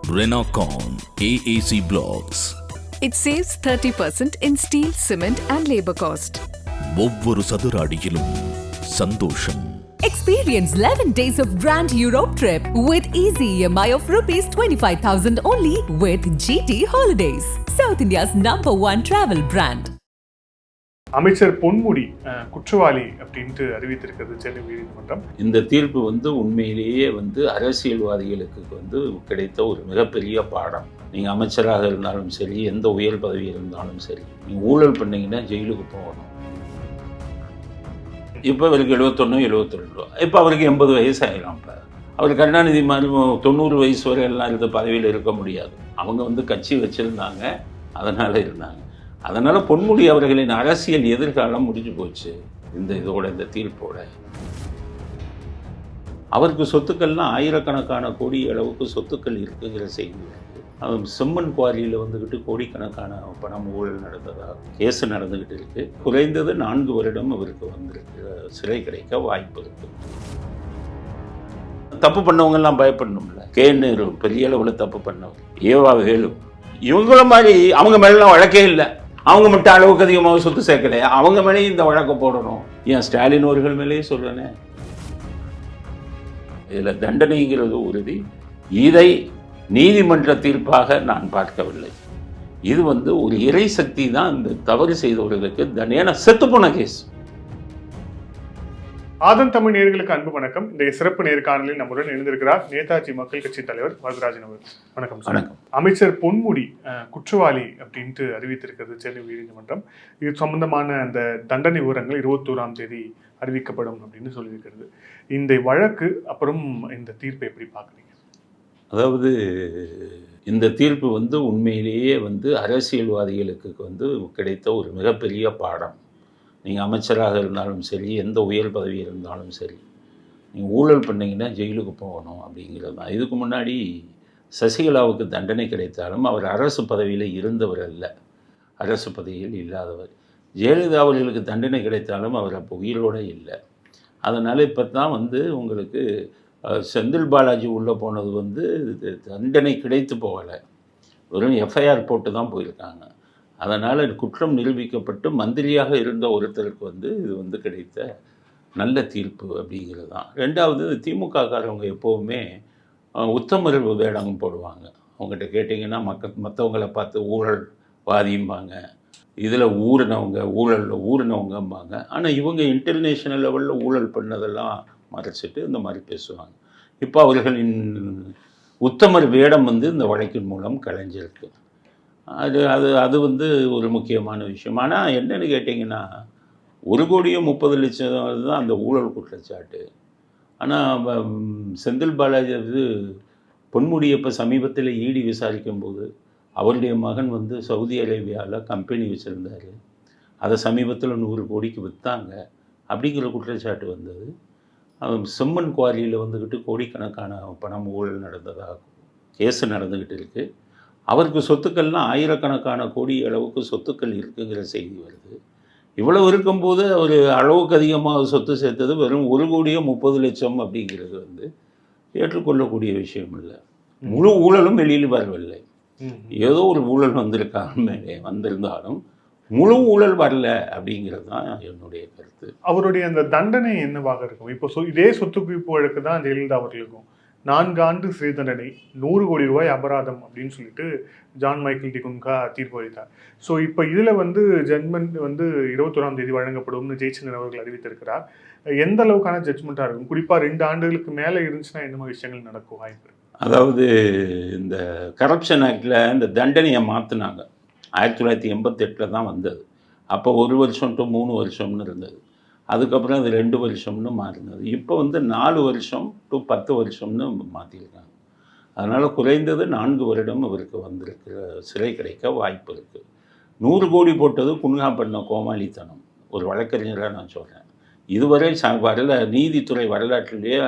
Renocon AAC Blocks. It saves 30% in steel, cement and labor cost. ஒவ்வொரு சதுர அடியிலும் சந்தோஷம். Experience 11 days of Grand Europe trip with easy EMI of rupees 25,000 only with GT Holidays, South India's #1 travel brand. அமைச்சர் பொன்முடி குற்றவாளி அப்படின்ட்டு அறிவித்திருக்கிறது சென்னை உயர்நீதிமன்றம். இந்த தீர்ப்பு உண்மையிலேயே அரசியல்வாதிகளுக்கு கிடைத்த ஒரு மிகப்பெரிய பாடம். நீங்கள் அமைச்சராக இருந்தாலும் சரி, எந்த உயர் பதவி இருந்தாலும் சரி, நீங்கள் ஊழல் பண்ணீங்கன்னா ஜெயிலுக்கு போகணும். இப்போ அவருக்கு 71 72, இப்போ அவருக்கு 80 வயசு ஆகிடும். இப்போ அவர் கருணாநிதி மாதிரி 90 வயசு வரை எல்லாம் இருந்த பதவியில் இருக்க முடியாது. அவங்க கட்சி வச்சுருந்தாங்க, அதனால் இருந்தாங்க. அதனால் பொன்முடி அவர்களின் அரசியல் எதிர்காலம் முடிஞ்சு போச்சு இந்த தீர்ப்போட. அவருக்கு சொத்துக்கள்லாம் ஆயிரக்கணக்கான கோடி அளவுக்கு சொத்துக்கள் இருக்குங்கிற செய்தி. அவன் செம்மண் குவாரியில் கோடிக்கணக்கான பணம் ஊழல் நடந்ததாக கேஸ் நடந்துக்கிட்டு இருக்கு. குறைந்தது 4 வருடம் அவருக்கு சிறை கிடைக்க வாய்ப்பு இருக்கு. தப்பு பண்ணவங்கெல்லாம் பயப்படணும்ல. கேன்னு பெரிய அளவில் தப்பு பண்ணவர், ஏவா வேலு, இவங்கள மாதிரி அவங்க மேலாம் வழக்கே இல்லை. அவங்க மட்டும் அளவுக்கு அதிகமாக சொத்து சேர்க்கலையா, அவங்க மேலேயும் இந்த வழக்கை போடணும். ஏன் ஸ்டாலின் அவர்கள் மேலேயும் சொல்றேனே. இதில் தண்டனைங்கிறது உறுதி. இதை நீதிமன்ற தீர்ப்பாக நான் பார்க்கவில்லை. இது ஒரு இறை சக்தி தான் இந்த தவறு செய்தவர்களுக்கு தண்டனை. செத்து போன கேஸ். ஆதன் தமிழ் நேயர்களுக்கு அன்பு வணக்கம். இந்த சிறப்பு நேர்காணலில் நம்முடன் இணைந்திருக்கிறார் நேதாஜி மக்கள் கட்சி தலைவர் வரதராஜன் அவர்கள். வணக்கம். வணக்கம். அமைச்சர் பொன்முடி குற்றவாளி அப்படின்ட்டு அறிவித்திருக்கிறது சென்னை உயர்நீதிமன்றம். இது சம்பந்தமான அந்த தண்டனை விவரங்கள் 21ஆம் தேதி அறிவிக்கப்படும் அப்படின்னு சொல்லியிருக்கிறது. இந்த வழக்கு அப்புறம் இந்த தீர்ப்பை எப்படி பார்க்குறீங்க? அதாவது இந்த தீர்ப்பு உண்மையிலேயே அரசியல்வாதிகளுக்கு கிடைத்த ஒரு மிகப்பெரிய பாடம். நீங்கள் அமைச்சராக இருந்தாலும் சரி, எந்த உயர் பதவி இருந்தாலும் சரி, நீங்கள் ஊழல் பண்ணிங்கன்னா ஜெயிலுக்கு போகணும் அப்படிங்கிறது தான். இதுக்கு முன்னாடி சசிகலாவுக்கு தண்டனை கிடைத்தாலும் அவர் அரசு பதவியில் இருந்தவர் அல்ல, அரசு பதவியில் இல்லாதவர். ஜெயலலிதா அவர்களுக்கு தண்டனை கிடைத்தாலும் அவர் அப்போ உயிரோடு இல்லை. அதனால் இப்போ தான் உங்களுக்கு செந்தில் பாலாஜி உள்ளே போனது தண்டனை கிடைத்து போகலை, வெறும் எஃப்ஐஆர் போட்டு தான் போயிருக்காங்க. அதனால் குற்றம் நிரூபிக்கப்பட்டு மந்திரியாக இருந்த ஒருத்தருக்கு இது கிடைத்த நல்ல தீர்ப்பு அப்படிங்கிறது தான். ரெண்டாவது, திமுககாரவங்க எப்போவுமே உத்தமர் வேடம் போடுவாங்க. அவங்ககிட்ட கேட்டிங்கன்னா மற்றவங்களை பார்த்து ஊழல் வாதியும்பாங்க, இதில் ஊழலில் ஊறினவங்கம்பாங்க. ஆனால் இவங்க இன்டர்நேஷ்னல் லெவலில் ஊழல் பண்ணதெல்லாம் மறைச்சிட்டு இந்த மாதிரி பேசுவாங்க. இப்போ அவர்களின் உத்தமர் வேடம் இந்த வழக்கின் மூலம் கலைஞ்சிருக்கு. அது ஒரு முக்கியமான விஷயம். ஆனால் என்னென்னு கேட்டிங்கன்னா, 1,30,00,000 தான் அந்த ஊழல் குற்றச்சாட்டு. ஆனால் செந்தில் பாலாஜி பொன்முடி இப்போ சமீபத்தில் ஈடி விசாரிக்கும்போது அவருடைய மகன் சவுதி அரேபியாவில் கம்பெனி வச்சுருந்தார், அதை சமீபத்தில் 100 கோடிக்கு விற்றாங்க அப்படிங்கிற குற்றச்சாட்டு வந்தது. செம்மண் குவாரியில் கோடிக்கணக்கான பணம் ஊழல் நடந்ததாக கேஸ் நடந்துக்கிட்டு இருக்குது. அவருக்கு சொத்துக்கள்லாம் ஆயிரக்கணக்கான கோடி அளவுக்கு சொத்துக்கள் இருக்குங்கிற செய்தி வருது. இவ்வளவு இருக்கும்போது அவர் அளவுக்கு அதிகமாக சொத்து சேர்த்தது வெறும் 1,30,00,000 அப்படிங்கிறது ஏற்றுக்கொள்ளக்கூடிய விஷயம் இல்லை. முழு ஊழலும் வெளியில் வரவில்லை. ஏதோ ஒரு ஊழல் வந்திருந்தாலும் முழு ஊழல் வரல அப்படிங்கிறது தான் என்னுடைய கருத்து. அவருடைய அந்த தண்டனை என்னவாக இருக்கும்? இப்போ இதே சொத்து குவிப்பு வழக்கு தான் ஜெயலலிதா அவர்களுக்கும் 4 ஆண்டு சிறை தண்டனை, 100 கோடி ரூபாய் அபராதம் அப்படின்னு சொல்லிட்டு ஜான் மைக்கேல் டிகுன்கா தீர்ப்பு அளித்தார். ஸோ இப்போ இதில் ஜட்மெண்ட் 21ஆம் தேதி வழங்கப்படும்னு ஜெயச்சந்திரன் அவர்கள் அறிவித்திருக்கிறார். எந்த அளவுக்கான ஜட்மெண்ட்டாக இருக்கும்? குறிப்பாக 2 ஆண்டுகளுக்கு மேலே இருந்துச்சுன்னா என்ன மாதிரி விஷயங்கள் நடக்கும் வாய்ப்பு? அதாவது இந்த கரப்ஷன் ஆக்டில் இந்த தண்டனையை மாற்றினாங்க. 1988 தான் வந்தது. அப்போ 1 வருஷம் டு 3 வருஷம்னு இருந்தது. அதுக்கப்புறம் அது 2 வருஷம்னு மாறினது. இப்போ 4 வருஷம் டு 10 வருஷம்னு மாற்றிருக்காங்க. அதனால் குறைந்தது 4 வருடம் அவருக்கு சிறை கிடைக்க வாய்ப்பு இருக்குது. 100 கோடி போட்டது குன்ஹா பண்ண கோமாளித்தனம். ஒரு வழக்கறிஞராக நான் சொல்கிறேன். இதுவரை நீதித்துறை வரலாற்றிலேயே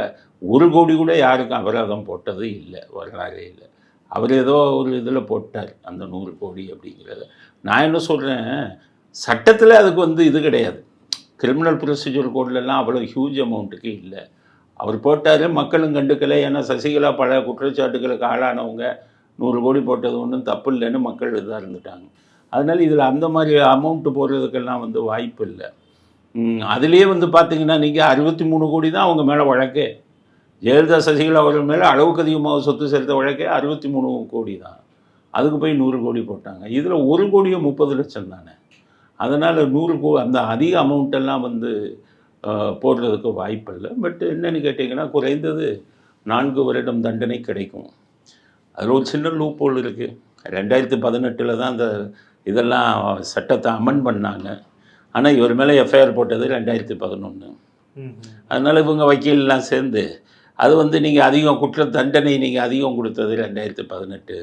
1 கோடி கூட யாருக்கும் அபராதம் போட்டது இல்லை, வரலாறே இல்லை. அவர் ஏதோ ஒரு இதில் போட்டார் அந்த 100 கோடி அப்படிங்கிறத. நான் என்ன சொல்கிறேன், சட்டத்தில் அதுக்கு இது கிடையாது. கிரிமினல் ப்ரொசீஜர் கோட்லலாம் அவ்வளோ ஹியூஜ் அமௌண்ட்டுக்கு இல்லை. அவர் போட்டார், மக்களும் கண்டுக்கலை. ஏன்னா சசிகலா பல குற்றச்சாட்டுகளுக்கு ஆளானவங்க, 100 கோடி போட்டது ஒன்றும் தப்பு இல்லைன்னு மக்கள் இதாக இருந்துட்டாங்க. அதனால் இதில் அந்த மாதிரி அமௌண்ட்டு போடுறதுக்கெல்லாம் வந்து வாய்ப்பு இல்லை. அதுலேயே வந்து பார்த்திங்கன்னா நீங்கள் 63 கோடி தான் அவங்க மேலே வழக்கே. ஜெயலலிதா சசிகலா அவர்கள் மேலே அளவுக்கு அதிகமாக சொத்து செலுத்த வழக்கே 63 கோடி தான். அதுக்கு போய் 100 கோடி போட்டாங்க. இதில் 1 கோடியோ 30 லட்சம் தானே. அதனால் 100 அந்த அதிக அமௌண்ட்டெல்லாம் வந்து போடுறதுக்கு வாய்ப்பு இல்லை. பட் என்னென்னு கேட்டிங்கன்னா குறைந்தது 4 வருடம் தண்டனை கிடைக்கும். அதில் ஒரு சின்ன லூப் ஹோல் இருக்குது. 2018 தான் அந்த இதெல்லாம் சட்டத்தை அமெண்ட் பண்ணாங்க. ஆனால் இவர் மேலே எஃப்ஐஆர் போட்டது 2011. அதனால் இவங்க வக்கீல்லாம் சேர்ந்து அது வந்து நீங்கள் அதிகம் குற்ற தண்டனை நீங்கள் அதிகம் கொடுத்தது 2018,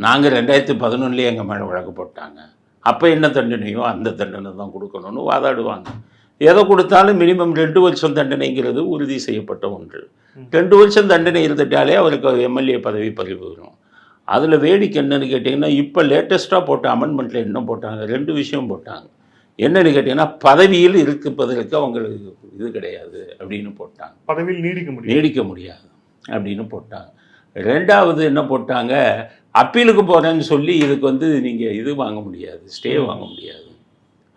நாங்கள் 2011 எங்கள் மேலே வழக்கு போட்டாங்க, அப்போ என்ன தண்டனையோ அந்த தண்டனை தான் கொடுக்கணும்னு வாதாடுவாங்க. எதை கொடுத்தாலும் மினிமம் 2 வருஷம் தண்டனைங்கிறது உறுதி செய்யப்பட்ட ஒன்று. 2 வருஷம் தண்டனை இருந்துட்டாலே அவருக்கு எம்எல்ஏ பதவி பறிபோயிடும். அதில் வேடிக்கை என்னன்னு கேட்டிங்கன்னா இப்போ லேட்டஸ்ட்டாக போட்ட அமெண்ட்மெண்ட்டில் என்ன போட்டாங்க, 2 விஷயம் போட்டாங்க. என்னன்னு கேட்டிங்கன்னா பதவியில் இருப்பதற்கு அவங்களுக்கு இது கிடையாது அப்படின்னு போட்டாங்க. பதவியில் நீடிக்க முடியாது அப்படின்னு போட்டாங்க. 2வது என்ன போட்டாங்க, அப்பீலுக்கு போகிறேன்னு சொல்லி இதுக்கு வந்து நீங்கள் இது வாங்க முடியாது, ஸ்டே வாங்க முடியாது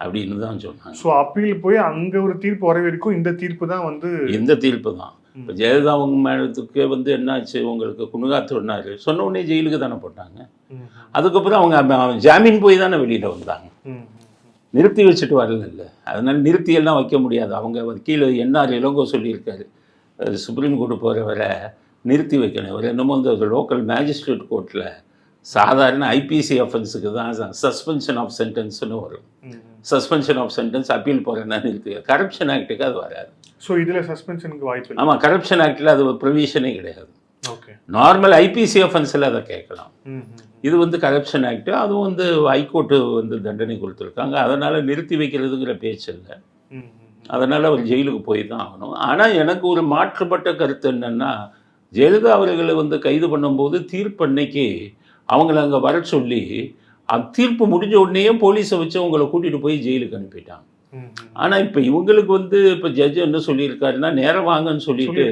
அப்படின்னு தான் சொன்னாங்க. ஸோ அப்பீல் போய் அங்கே ஒரு தீர்ப்பு வர வரைக்கும் இந்த தீர்ப்பு தான் இப்போ ஜெயலலிதா அவங்க மேலத்துக்கே வந்து என்னாச்சு, உங்களுக்கு குணுகாத்துனாரு சொன்ன உடனே ஜெயிலுக்கு தானே போட்டாங்க. அதுக்கப்புறம் அவங்க ஜாமீன் போய் தானே வெளியில் வந்தாங்க, நிறுத்தி வச்சுட்டு வரல. அதனால் நிறுத்தியெல்லாம் வைக்க முடியாது. அவங்க வக்கீல் என்ஆர் இளங்கோ சொல்லியிருக்காரு, சுப்ரீம் கோர்ட்டு போகிறவரை நிறுத்தி வைக்கணும். இவர் என்னமோ இந்த லோக்கல் மேஜிஸ்ட்ரேட் கோர்ட்டில் சாதாரண ஐபிசி அஃபென்ஸுக்கு தான் சஸ்பென்ஷன் ஆஃப் சென்டென்ஸ்னு வரும். சஸ்பென்ஷன் ஆஃப் சென்டென்ஸ் அப்பீல் போகிறேன்னா நிறுத்தி, கரப்ஷன் ஆக்டுக்கு அது வராது. ஸோ இதில் சஸ்பென்ஷனுக்கு வாய்ப்பு இல்லை. ஆமாம், கரப்ஷன் ஆக்டில் அது ப்ரொவிஷனே கிடையாது. ஓகே, நார்மல் ஐபிசி அஃபென்ஸில் அதை கேட்கலாம். இது வந்து கரப்ஷன் ஆக்டு, அதுவும் வந்து ஹைகோர்ட்டு வந்து தண்டனை கொடுத்துருக்காங்க. அதனால் நிறுத்தி வைக்கிறதுங்கிற பேச்சு இல்லை. அதனால் அவர் ஜெயிலுக்கு போய் தான் ஆகணும். ஆனால் எனக்கு ஒரு மாற்றுப்பட்ட கருத்து என்னென்னா, ஜெயலலிதா அவர்களை வந்து கைது பண்ணும்போது தீர்ப்பு அன்னைக்கு அவங்கள அங்கே வர சொல்லி தீர்ப்பு முடிஞ்ச உடனேயே போலீஸை வச்சு அவங்கள கூட்டிகிட்டு போய் ஜெயிலுக்கு அனுப்பிட்டாங்க. ஆனால் இப்போ இவங்களுக்கு வந்து இப்போ ஜட்ஜ் என்ன சொல்லியிருக்காருன்னா, நேரம் வாங்கன்னு சொல்லிட்டு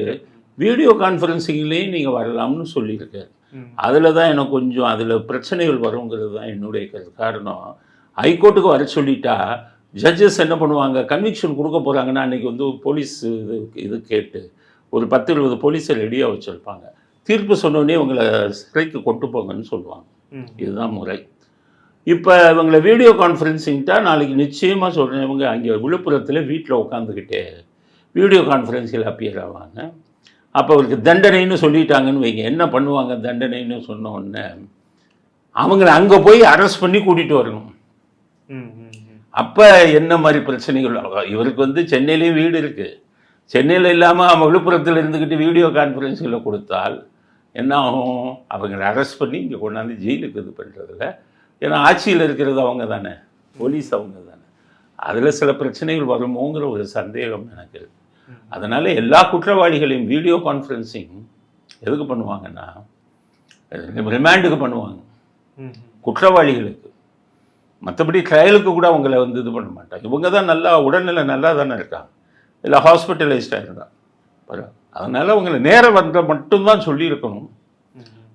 வீடியோ கான்ஃபரன்சிங்லேயும் நீங்கள் வரலாம்னு சொல்லியிருக்காரு. அதில் தான் எனக்கு கொஞ்சம் அதில் பிரச்சனைகள் வருங்கிறது தான் என்னுடைய காரணம். ஹைகோர்ட்டுக்கு வர சொல்லிட்டா ஜட்ஜஸ் என்ன பண்ணுவாங்க, கன்விக்ஷன் கொடுக்க போகிறாங்கன்னா அன்றைக்கி வந்து போலீஸ் இது கேட்டு ஒரு 10-20 போலீஸை ரெடியாக வச்சுருப்பாங்க. தீர்ப்பு சொன்னோடனே இவங்களை சிறைக்கு கொண்டு போங்கன்னு சொல்லுவாங்க. இதுதான் முறை. இப்போ இவங்களை வீடியோ கான்ஃபரன்சிங்கிட்டா நாளைக்கு நிச்சயமாக சொல்கிறேன், இவங்க அங்கே விழுப்புரத்தில் வீட்டில் உட்காந்துக்கிட்டே வீடியோ கான்ஃபரன்ஸில் அப்பியர் ஆவாங்க. அப்போ அவருக்கு தண்டனைன்னு சொல்லிட்டாங்கன்னு வைங்க, என்ன பண்ணுவாங்க, தண்டனைன்னு சொன்ன உடனே அவங்கள அங்கே போய் அரெஸ்ட் பண்ணி கூட்டிகிட்டு வரணும். அப்போ என்ன மாதிரி பிரச்சனைகள், இவருக்கு வந்து சென்னையிலேயும் வீடு இருக்குது, சென்னையில் இல்லாமல் அவன் விழுப்புரத்தில் இருந்துக்கிட்டு வீடியோ கான்ஃபரன்ஸில் கொடுத்தால் என்ன ஆகும், அவங்களை அரெஸ்ட் பண்ணி இங்கே கொண்டாந்து ஜெயிலுக்கு இது பண்ணுறதில்ல. ஏன்னா ஆட்சியில் இருக்கிறது அவங்க தானே, போலீஸ் அவங்க தானே. அதில் சில பிரச்சனைகள் வருமோங்கிற ஒரு சந்தேகம் எனக்கு இருக்குது. அதனால் எல்லா குற்றவாளிகளையும் வீடியோ கான்ஃபரன்சிங் எதுக்கு பண்ணுவாங்கன்னா, ரிமாண்டுக்கு பண்ணுவாங்க குற்றவாளிகளுக்கு. மற்றபடி ட்ரையலுக்கு கூட அவங்கள வந்து இது பண்ண மாட்டாங்க. இவங்க தான் நல்லா உடல்நிலை நல்லா தானே இருக்காங்க, இல்லை ஹாஸ்பிட்டலைஸ்டாக இருந்தாங்க. அதனால் அவங்கள நேரம் வந்த மட்டும்தான் சொல்லியிருக்கணும்.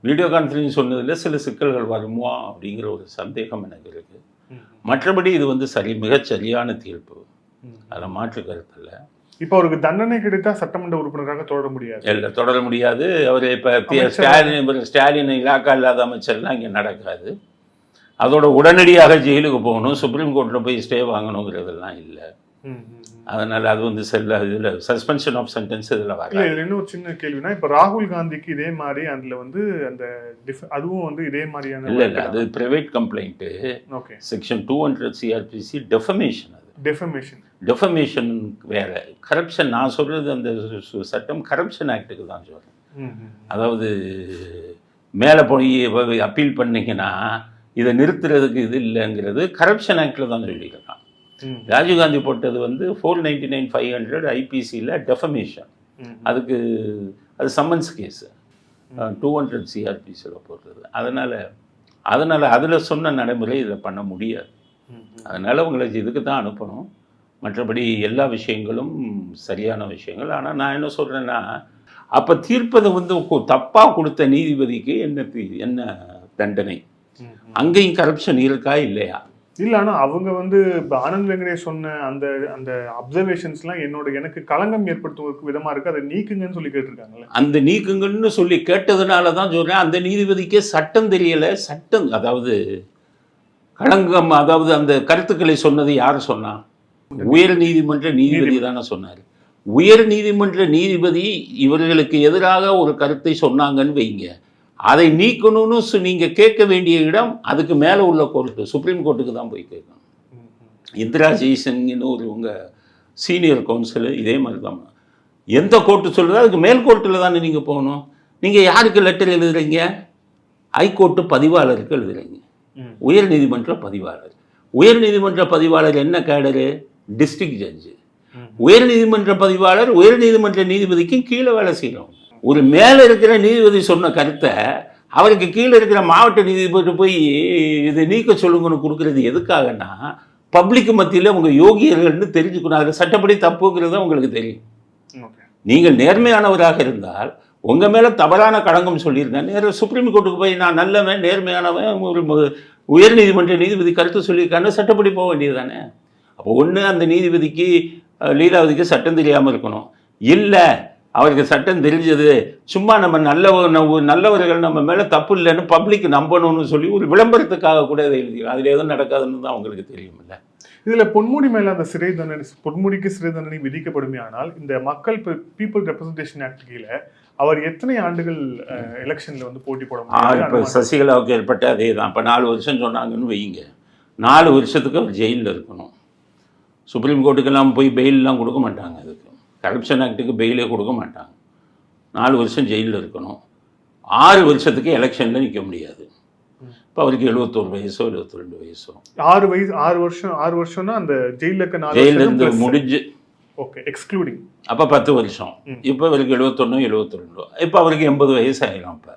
வீடியோ கான்ஃபரன்ஸ் சொன்னதில் சில சிக்கல்கள் வருமா அப்படிங்கிற ஒரு சந்தேகம் எனக்கு இருக்குது. மற்றபடி இது வந்து மிகச்சரியான தீர்ப்பு, அதில் மாற்று கருத்து இல்லை. இப்போ அவருக்கு தண்டனை கிடைத்தா சட்டமன்ற உறுப்பினராக தொடர முடியாது. இல்லை, தொடர முடியாது. அவர் இப்போ ஸ்டாலின் இலாக்கா இல்லாத அமைச்சர்லாம் இங்கே நடக்காது. அதோட உடனடியாக ஜெயிலுக்கு போகணும், சுப்ரீம் கோர்ட்டில் போய் ஸ்டே வாங்கணுங்கிறதெல்லாம் இல்லை. அதனால் அது வந்து இதில் சஸ்பென்ஷன் ஆஃப் சென்டென்ஸ் இதில் வர. இதில் இன்னும் ஒரு சின்ன கேள்வினா, இப்போ ராகுல் காந்திக்கு இதே மாதிரி அதில் வந்து அந்த அதுவும் வந்து இதே மாதிரியான இல்லை, அது private complaint. Okay, section 200 CrPC defamation. அது டெஃபமேஷன் வேறு, கரப்ஷன். நான் சொல்கிறது அந்த சட்டம் கரப்ஷன் ஆக்டுக்கு தான் சொல்கிறேன். அதாவது மேலே போய் அப்பீல் பண்ணிங்கன்னா இதை நிறுத்துறதுக்கு இது இல்லைங்கிறது கரப்ஷன் ஆக்டில் தான் சொல்லியிருக்கான். ராஜீவ்காந்தி போட்டது வந்து 499/500 ஐபிசியில் டெஃபமேஷன். அதுக்கு அது சம்மன்ஸ் கேஸு 200 சிஆர்பிசியில் போடுறது. அதனால் அதில் சொன்ன நடைமுறை இதில் பண்ண முடியாது. அதனால் உங்களை இதுக்கு தான் அனுப்பணும். மற்றபடி எல்லா விஷயங்களும் சரியான விஷயங்கள். ஆனால் நான் என்ன சொல்கிறேன்னா, அப்போ தீர்ப்பதை வந்து தப்பாக கொடுத்த நீதிபதிக்கு என்ன தண்டனை? அங்கேயும் கரப்ஷன் இருக்கா இல்லையா? இல்லை, ஆனால் அவங்க வந்து இப்போ ஆனந்த் வெங்கடேஷ் சொன்ன அந்த அந்த அப்சர்வேஷன்ஸ்லாம் எனக்கு களங்கம் ஏற்படுத்தும் விதமாக இருக்குது, அதை நீக்குங்கன்னு சொல்லி கேட்டிருக்காங்கல்ல. அந்த நீக்குங்கன்னு சொல்லி கேட்டதுனால தான் சொல்கிறேன், அந்த நீதிபதிக்கே சட்டம் தெரியலை. சட்டம் அதாவது களங்கம், அதாவது அந்த கருத்துக்களை சொன்னது யார் சொன்னா? உயர் நீதிமன்ற நீதிபதி தானே சொன்னார். உயர் நீதிமன்ற நீதிபதி இவர்களுக்கு எதிராக ஒரு கருத்தை சொன்னாங்கன்னு வைங்க, அதை நீக்கணும்னு நீங்கள் கேட்க வேண்டிய இடம் அதுக்கு மேலே உள்ள கோர்ட்டு, சுப்ரீம் கோர்ட்டுக்கு தான் போய் கேட்கணும். இந்திரா ஜெய்சிங்னு ஒரு உங்கள் சீனியர் கவுன்சிலு இதே மாதிரி தான். எந்த கோர்ட்டு சொல்லுதோ அதுக்கு மேல் கோர்ட்டில் தானே நீங்கள் போகணும். நீங்கள் யாருக்கு லெட்டர் எழுதுறீங்க? ஹைகோர்ட்டு பதிவாளருக்கு எழுதுறீங்க. உயர் நீதிமன்ற பதிவாளர். உயர் நீதிமன்ற பதிவாளர் என்ன கேடரு? District judge. உயர் நீதிமன்ற பதிவாளர் உயர் நீதிமன்ற நீதிபதிக்கும் கீழே வேலை செய்யணும். ஒரு மேலே இருக்கிற நீதிபதி சொன்ன கருத்தை அவருக்கு கீழே இருக்கிற மாவட்ட நீதிபதி போய் இதை நீக்க சொல்லுங்கன்னு கொடுக்குறது எதுக்காகனா, பப்ளிக் மத்தியில் உங்கள் யோகியர்கள்னு தெரிஞ்சுக்கணும். அதில் சட்டப்படி தப்புங்கிறது உங்களுக்கு தெரியும். நீங்கள் நேர்மையானவராக இருந்தால் உங்கள் மேலே தவறான களங்கம் சொல்லியிருந்தேன், நேரம் சுப்ரீம் கோர்ட்டுக்கு போய் நான் நல்லவன் நேர்மையானவன் ஒரு உயர் நீதிமன்ற நீதிபதி கருத்து சொல்லியிருக்கான்னு சட்டப்படி போக வேண்டியது தானே. அப்போ ஒன்று அந்த நீதிபதிக்கு லீலாவதிக்கு சட்டம் தெரியாமல் இருக்கணும், இல்லை அவருக்கு சட்டம் தெரிஞ்சது, சும்மா நம்ம நல்லவர்கள் நம்ம மேலே தப்பு இல்லைன்னு பப்ளிக் நம்பணும்னு சொல்லி ஒரு விளம்பரத்துக்காக கூட இதை எழுதி அதில் எதுவும் நடக்காதுன்னு தான் அவங்களுக்கு தெரியுமில்ல. இதில் பொன்முடி மேலே அந்த சிறை தண்டனை, பொன்முடிக்கு சிறை தண்டனை விதிக்கப்படுமே ஆனால் இந்த மக்கள் பீப்புள் ரெப்ரசன்டேஷன் ஆக்ட் கீழே அவர் எத்தனை ஆண்டுகள் எலெக்ஷனில் வந்து போட்டி போட முடியும்? இப்போ சசிகலாவுக்கு ஏற்பட்ட அதே தான். இப்போ 4 வருஷம் சொன்னாங்கன்னு வைங்க, 4 வருஷத்துக்கு அவர் ஜெயிலில் இருக்கணும். சுப்ரீம் கோர்ட்டுக்கெல்லாம் போய் பெயிலெலாம் கொடுக்க மாட்டாங்க. அதுக்கு கரப்ஷன் ஆக்டுக்கு பெயிலே கொடுக்க மாட்டாங்க. 4 வருஷம் ஜெயிலில் இருக்கணும். 6 வருஷத்துக்கு எலெக்ஷனில் நிற்க முடியாது. இப்போ அவருக்கு 71 வயசோ 72 வயசோ. 6 வருஷம்னா அந்த ஜெயிலிருந்து முடிஞ்சு, ஓகே, எக்ஸ்க்ளூடிங் அப்போ 10 வருஷம். இப்போ அவருக்கு 71 72. இப்போ அவருக்கு 80 வயசு ஆகிடும். இப்போ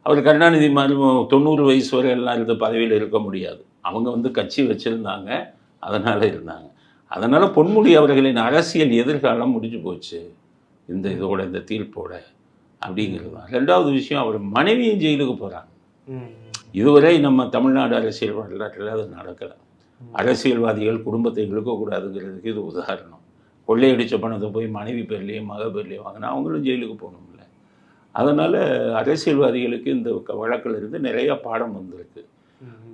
அவர் கருணாநிதி மாதிரி 90 வயசு வரை எல்லாம் இருந்த பதவியில் இருக்க முடியாது. அவங்க வந்து கட்சி வச்சுருந்தாங்க, அதனால் இருந்தாங்க. அதனால் பொன்முடி அவர்களின் அரசியல் எதிர்காலம் முடிஞ்சு போச்சு இந்த இதோட, இந்த தீர்ப்போட அப்படிங்கிறது தான். 2வது விஷயம், அவர் மனைவியும் ஜெயிலுக்கு போகிறாங்க. இதுவரை நம்ம தமிழ்நாடு அரசியல் வரலாற்றில் அது நடக்கலை. அரசியல்வாதிகள் குடும்பத்தை இழுக்கக்கூடாதுங்கிறதுக்கு இது உதாரணம். கொள்ளையடித்த பணத்தை போய் மனைவி பேர்லேயே மக பேர்லேயே வாங்கினா அவங்களும் ஜெயிலுக்கு போகணும்ல. அதனால் அரசியல்வாதிகளுக்கு இந்த வழக்கில் இருந்து நிறைய பாடம் வந்திருக்கு.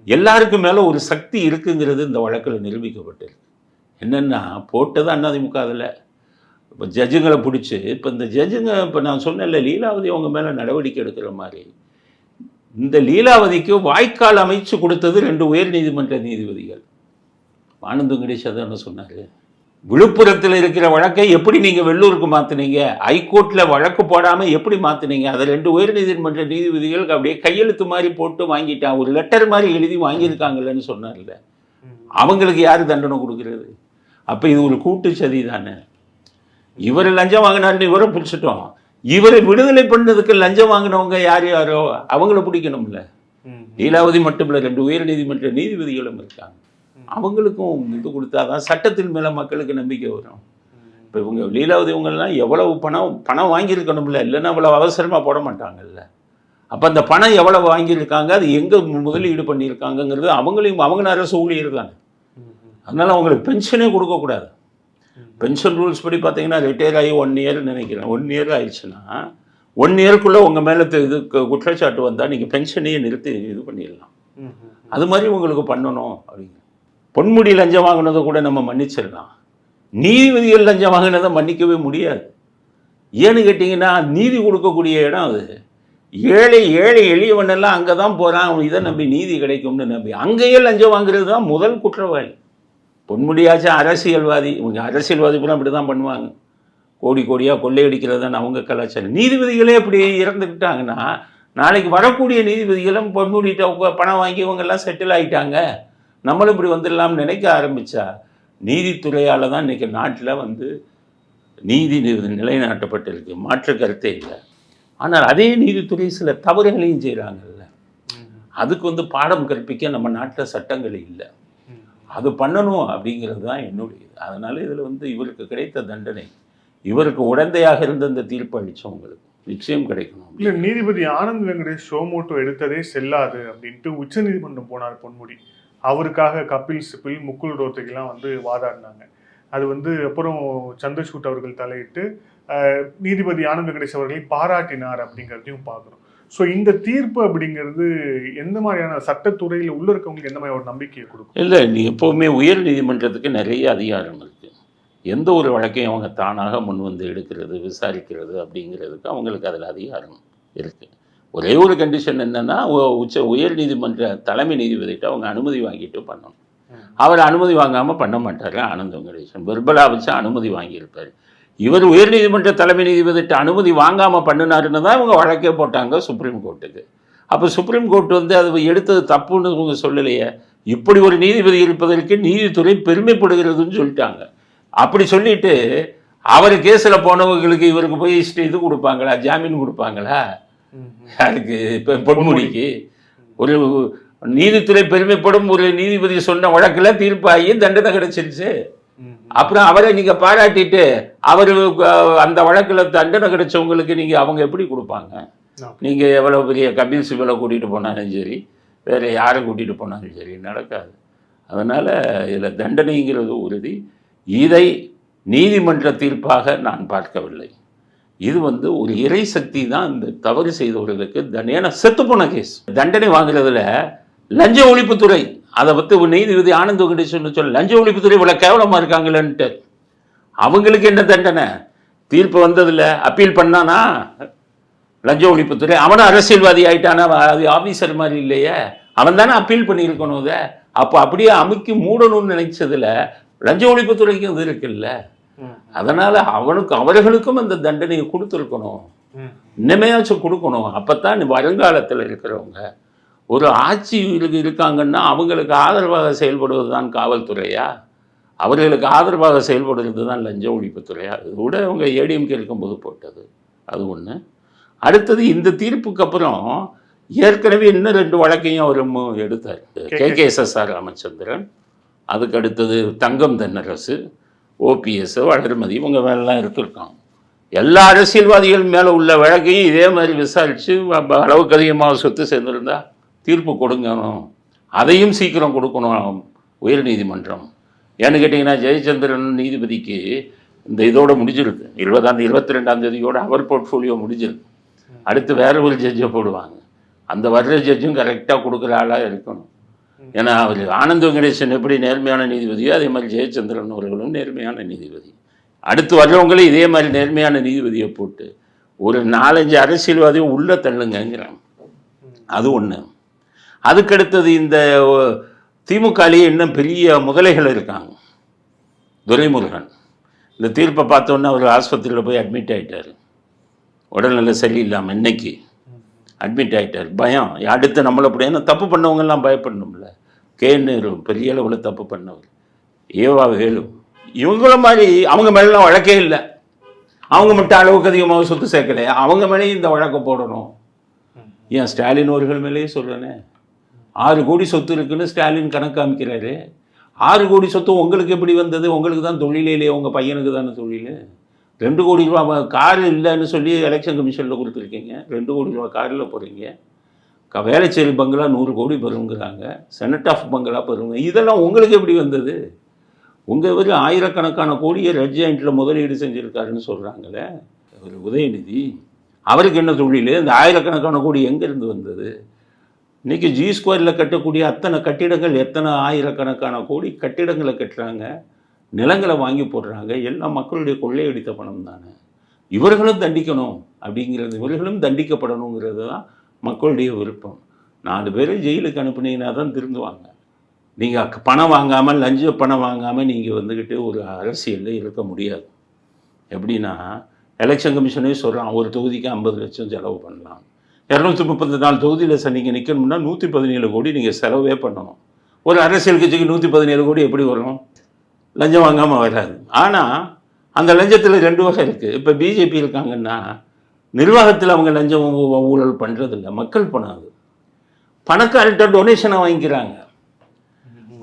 எல்லாருக்கும் மேலே ஒரு சக்தி இருக்குங்கிறது இந்த வழக்கில் நிரூபிக்கப்பட்டிருக்கு. என்னென்னா, போட்டது அதிமுக. அதில் இப்போ ஜட்ஜுங்களை பிடிச்சி, இப்போ இந்த ஜட்ஜுங்க, இப்போ நான் சொன்னேன்ல லீலாவதி அவங்க மேலே நடவடிக்கை எடுக்கிற மாதிரி, இந்த லீலாவதிக்கு வாய்க்கால் அமைச்சு கொடுத்தது 2 உயர் நீதிமன்ற நீதிபதிகள். ஆனந்த் வெங்கடேஷ் அதான் சொன்னார், விழுப்புரத்தில் இருக்கிற வழக்கை எப்படி நீங்கள் வெள்ளூருக்கு மாற்றினீங்க, ஹைகோர்ட்டில் வழக்கு போடாமல் எப்படி மாற்றினீங்க, அதை 2 உயர் நீதிமன்ற நீதிபதிகளுக்கு அப்படியே கையெழுத்து மாதிரி போட்டு வாங்கிட்டான், ஒரு லெட்டர் மாதிரி எழுதி வாங்கியிருக்காங்கல்லன்னு சொன்னார்ல. அவங்களுக்கு யார் தண்டனை கொடுக்குறது? அப்போ இது ஒரு கூட்டு சதி தானே. இவர் லஞ்சம் வாங்கினாருன்னு இவரை பிடிச்சிட்டோம், இவரை விடுதலை பண்ணதுக்கு லஞ்சம் வாங்கினவங்க யாரோ அவங்கள பிடிக்கணும்ல. லீலாவதி மட்டும் இல்லை, 2 உயர் நீதிமன்ற நீதிபதிகளும் இருக்காங்க. அவங்களுக்கும் இது கொடுத்தாதான் சட்டத்தின் மேலே மக்களுக்கு நம்பிக்கை வரும். இப்போ இவங்க லீலாவதி இவங்கெல்லாம் எவ்வளவு பணம் வாங்கியிருக்கணும்ல, இல்லைன்னா அவ்வளோ அவசரமாக போட மாட்டாங்கல்ல. அப்போ அந்த பணம் எவ்வளவு வாங்கியிருக்காங்க, அது எங்கே முதலீடு பண்ணியிருக்காங்கங்கிறது அவங்க அரசு ஊழியர் தானே. அதனால் அவங்களுக்கு பென்ஷனே கொடுக்கக்கூடாது. பென்ஷன் ரூல்ஸ் படி பார்த்தீங்கன்னா ரிட்டையர் ஆகி 1 இயர் நினைக்கிறேன், 1 இயர் ஆயிடுச்சுன்னா 1 இயருக்குள்ளே உங்கள் மேலே இது குற்றச்சாட்டு வந்தால் நீங்கள் பென்ஷனையே நிறுத்தி இது பண்ணிடலாம். அது மாதிரி உங்களுக்கு பண்ணணும் அப்படிங்க. பொன்முடி லஞ்சம் வாங்கினதை கூட நம்ம மன்னிச்சிடலாம், நீதிபதிகள் லஞ்சம் வாங்கினதை மன்னிக்கவே முடியாது. ஏன்னு கேட்டிங்கன்னா, நீதி கொடுக்கக்கூடிய இடம் அது. ஏழை எளியவனெல்லாம் அங்கே தான் போகிறான், அவன் இதை நம்பி நீதி கிடைக்கும்னு நம்பி அங்கேயே லஞ்சம் வாங்குறது தான் முதல் குற்றவாளி. பொன்முடியாச்சும் அரசியல்வாதி, இவங்க அரசியல்வாதி கூட அப்படி தான் பண்ணுவாங்க, கோடியாக கொள்ளையடிக்கிறது தான் அவங்க கலாச்சாரம். நீதிபதிகளே அப்படி இறந்துக்கிட்டாங்கன்னா நாளைக்கு வரக்கூடிய நீதிபதிகளும் பொன்முடிட்ட பணம் வாங்கி இவங்கெல்லாம் செட்டில் ஆகிட்டாங்க, நம்மளும் இப்படி வந்துடலாம்னு நினைக்க ஆரம்பித்தா நீதித்துறையால் தான் இன்றைக்கி நாட்டில் வந்து நீதி நிலைநாட்டப்பட்டிருக்கு, மாற்று கருத்தே இல்லை. ஆனால் அதே நீதித்துறை சில தவறுகளையும் செய்கிறாங்கல்ல, அதுக்கு வந்து பாடம் கற்பிக்க நம்ம நாட்டில் சட்டங்கள் இல்லை. அது பண்ணணும் அப்படிங்கிறது தான் என்னுடைய இது. அதனால் இதில் வந்து இவருக்கு கிடைத்த தண்டனை, இவருக்கு உடந்தையாக இருந்த இந்த தீர்ப்பு அளித்தவங்களுக்கு நிச்சயம் கிடைக்கணும். இல்லை, நீதிபதி ஆனந்த் வெங்கடேஷ் ஷோமோட்டோ எடுத்ததே செல்லாது அப்படின்ட்டு உச்சநீதிமன்றம் போனார் பொன்முடி. அவருக்காக கபில் சிபில், முகுல் ரோத்தகிலாம் வந்து வாதாடினாங்க. அது வந்து அப்புறம் சந்திரசூட் அவர்கள் தலையிட்டு நீதிபதி ஆனந்த் வெங்கடேஷ் அவர்களை பாராட்டினார் அப்படிங்கிறதையும் பார்க்குறோம். ஸோ இந்த தீர்ப்பு அப்படிங்கிறது எந்த மாதிரியான சட்டத்துறையில் உள்ள இருக்கவங்களுக்கு எந்த மாதிரி ஒரு நம்பிக்கையை கொடுக்கும்? இல்லை, நீ எப்போவுமே உயர் நீதிமன்றத்துக்கு நிறைய அதிகாரம் இருக்குது. எந்த ஒரு வழக்கையும் அவங்க தானாக முன் வந்து எடுக்கிறது, விசாரிக்கிறது அப்படிங்கிறதுக்கு அவங்களுக்கு அதில் அதிகாரம் இருக்குது. ஒரே ஒரு கண்டிஷன் என்னென்னா, உயர் நீதிமன்ற தலைமை நீதிபதிகிட்ட அவங்க அனுமதி வாங்கிட்டு பண்ணணும். அவர் அனுமதி வாங்காமல் பண்ண மாட்டார். ஆனந்த் வெங்கடேசன் வெர்பலாக வச்சு அனுமதி வாங்கியிருப்பார். இவர் உயர்நீதிமன்ற தலைமை நீதிபதிட்ட அனுமதி வாங்காமல் பண்ணினாருன்னு தான் இவங்க வழக்கே போட்டாங்க சுப்ரீம் கோர்ட்டுக்கு. அப்போ சுப்ரீம் கோர்ட் வந்து அது எடுத்தது தப்புன்னு இவங்க சொல்லலையே. இப்படி ஒரு நீதிபதி இருப்பதற்கு நீதித்துறை பெருமைப்படுகிறதுன்னு சொல்லிட்டாங்க. அப்படி சொல்லிட்டு அவர் கேஸில் போனவங்களுக்கு இவருக்கு போய் இது கொடுப்பாங்களா, ஜாமீன் கொடுப்பாங்களா? யாருக்கு? இப்போ பொன்முடிக்கு ஒரு நீதித்துறை பெருமைப்படும் ஒரு நீதிபதி சொன்ன வழக்கில் தீர்ப்பாகி தண்டனை கிடைச்சிருச்சு. அப்புறம் அவரை நீங்கள் பாராட்டிட்டு அவர் அந்த வழக்கில் தண்டனை கிடைச்சவங்களுக்கு நீங்கள் அவங்க எப்படி கொடுப்பாங்க? நீங்கள் எவ்வளோ பெரிய கபில் சிபலை கூட்டிகிட்டு போனாலும் சரி, வேறு யாரை கூட்டிகிட்டு போனாலும் சரி, நடக்காது. அதனால் இதில் தண்டனைங்கிறது உறுதி. இதை நீதிமன்ற தீர்ப்பாக நான் பார்க்கவில்லை. இது வந்து ஒரு இறை சக்தி தான் இந்த தவறு செய்தவர்களுக்கு ஏன்னா செத்துப்போன கேஸ். தண்டனை வாங்குறதுல லஞ்ச ஒழிப்புத்துறை, அதை பற்றி நீதிபதி ஆனந்த் வெங்கடேஷன் சொல்ல, லஞ்ச ஒழிப்புத்துறை இவ்வளோ கேவலமாக இருக்காங்களேன்ட்டு. அவங்களுக்கு என்ன தண்டனை? தீர்ப்பு வந்ததில்ல, அப்பீல் பண்ணானா லஞ்ச ஒழிப்புத்துறை? அவனும் அரசியல்வாதி ஆகிட்டானா? அது ஆஃபீஸர் மாதிரி இல்லையே, அவன் தானே அப்பீல் பண்ணியிருக்கணும். இதை அப்போ அப்படியே அமுக்கி மூடணும்னு நினைச்சதில் லஞ்ச ஒழிப்புத்துறைக்கும் இது இருக்குல்ல. அதனால் அவர்களுக்கும் அந்த தண்டனையை கொடுத்துருக்கணும், இனிமையாச்சும் கொடுக்கணும். அப்போ தான் வருங்காலத்தில் இருக்கிறவங்க ஒரு ஆட்சிகளுக்கு இருக்காங்கன்னா அவங்களுக்கு ஆதரவாக செயல்படுவது தான் காவல்துறையா? அவர்களுக்கு ஆதரவாக செயல்படுறது தான் லஞ்ச ஒழிப்புத்துறையா? அது கூட அவங்க ஏடிஎம்கே இருக்கும்போது போட்டது. அது ஒன்று. அடுத்தது, இந்த தீர்ப்புக்கு அப்புறம் ஏற்கனவே இன்னும் 2 வழக்கையும் அவர் எடுத்தார். KKSSR ராமச்சந்திரன், அதுக்கு அடுத்தது தங்கம் தென்னரசு, OPS வளர்மதி, இவங்க மேலாம் எடுத்துருக்காங்க. எல்லா அரசியல்வாதிகள் மேலே உள்ள வழக்கையும் இதே மாதிரி விசாரித்து அளவுக்கு அதிகமாக சொத்து சேர்ந்துருந்தா தீர்ப்பு கொடுங்கணும். அதையும் சீக்கிரம் கொடுக்கணும் உயர் நீதிமன்றம். ஏன்னு கேட்டிங்கன்னா, ஜெயச்சந்திரன் நீதிபதிக்கு இந்த இதோட முடிஞ்சிருக்கு. 22ஆம் தேதியோடு அவர் போர்ட்ஃபோலியோ முடிஞ்சிருக்கு. அடுத்து வேற ஒரு ஜட்ஜை போடுவாங்க. அந்த வர்ற ஜட்ஜும் கரெக்டாக கொடுக்குற ஆளாக இருக்கணும். ஏன்னா அவர் ஆனந்த் வெங்கடேசன் எப்படி நேர்மையான நீதிபதியோ அதே மாதிரி ஜெயச்சந்திரன் அவர்களும் நேர்மையான நீதிபதி. அடுத்து வர்றவங்களே இதே மாதிரி நேர்மையான நீதிபதியை போட்டு ஒரு 4-5 அரசியல்வாதியும் உள்ளே தள்ளுங்கிறாங்க. அது ஒன்று. அதுக்கடுத்தது, இந்த திமுகலேயே இன்னும் பெரிய முதலைகள் இருக்காங்க. துரைமுருகன் இந்த தீர்ப்பை பார்த்தோன்னே அவர் ஆஸ்பத்திரியில் போய் அட்மிட் ஆகிட்டார். உடல்நிலை சரியில்லாமல் இன்னைக்கு அட்மிட் ஆகிட்டார். பயம், அடுத்து நம்மளை அப்படி, ஏன்னா தப்பு பண்ணவங்கெல்லாம் பயப்படணும்ல. நேரு பெரிய அளவில் தப்பு பண்ணவர், ஏவா வேலு, இவங்கள மாதிரி அவங்க மேலாம் வழக்கே இல்லை. அவங்க மட்டும் அளவுக்கு அதிகமாக சொத்து சேர்க்கலையா? அவங்க மேலேயும் இந்த வழக்கை போடணும். ஏன் ஸ்டாலின் அவர்கள் மேலேயே சொல்கிறேனே, 6 கோடி சொத்து இருக்குன்னு ஸ்டாலின் கணக்கு காமிக்கிறாரு. 6 கோடி சொத்து உங்களுக்கு எப்படி வந்தது? உங்களுக்கு தான் தொழிலே இல்லையே, உங்கள் பையனுக்கு தானே தொழில். 2 கோடி ரூபா கார் இல்லைன்னு சொல்லி எலெக்ஷன் கமிஷனில் கொடுத்துருக்கீங்க. 2 கோடி ரூபா காரில் போகிறீங்க. வேலைச்சேரி பங்களா 100 கோடி பெறுங்கிறாங்க, செனட் ஆஃப் பங்களா பெறுங்க. இதெல்லாம் உங்களுக்கு எப்படி வந்தது? உங்கள் இவர் ஆயிரக்கணக்கான கோடியை ரெட் ஜாயிண்ட்டில் முதலீடு செஞ்சுருக்காருன்னு சொல்கிறாங்களே ஒரு உதயநிதி. அவருக்கு என்ன தொழில்? இந்த ஆயிரக்கணக்கான கோடி எங்கேருந்து வந்தது? இன்றைக்கி G2 கட்டக்கூடிய அத்தனை கட்டிடங்கள், எத்தனை ஆயிரக்கணக்கான கோடி கட்டிடங்களை கட்டுறாங்க, நிலங்களை வாங்கி போடுறாங்க. எல்லாம் மக்களுடைய கொள்ளையடித்த பணம் தானே. இவர்களும் தண்டிக்கணும் அப்படிங்கிறது, இவர்களும் தண்டிக்கப்படணுங்கிறது தான் மக்களுடைய விருப்பம். 4 பேரை ஜெயிலுக்கு அனுப்புனீங்கன்னா தான் திருந்துவாங்க. நீங்கள் பணம் வாங்காமல், லஞ்ச பணம் வாங்காமல் நீங்கள் வந்துக்கிட்டு ஒரு அரசியலில் இருக்க முடியாது. எப்படின்னா, எலெக்ஷன் கமிஷனே சொல்கிறான், ஒரு தொகுதிக்கு 50 லட்சம் செலவு பண்ணலாம். 234 தொகுதியில் நீங்கள் நிற்கணும்னா 117 கோடி நீங்கள் செலவே பண்ணணும். ஒரு அரசியல் கட்சிக்கு 117 கோடி எப்படி வரும்? லஞ்சம் வாங்காமல் வராது. ஆனால் அந்த லஞ்சத்தில் 2 வகை இருக்குது. இப்போ பிஜேபி இருக்காங்கன்னா நிர்வாகத்தில் அவங்க லஞ்சம் ஊழல் பண்ணுறதில்ல, மக்கள் பணம். அது பணக்கார்ட்ட டொனேஷனை வாங்கிக்கிறாங்க,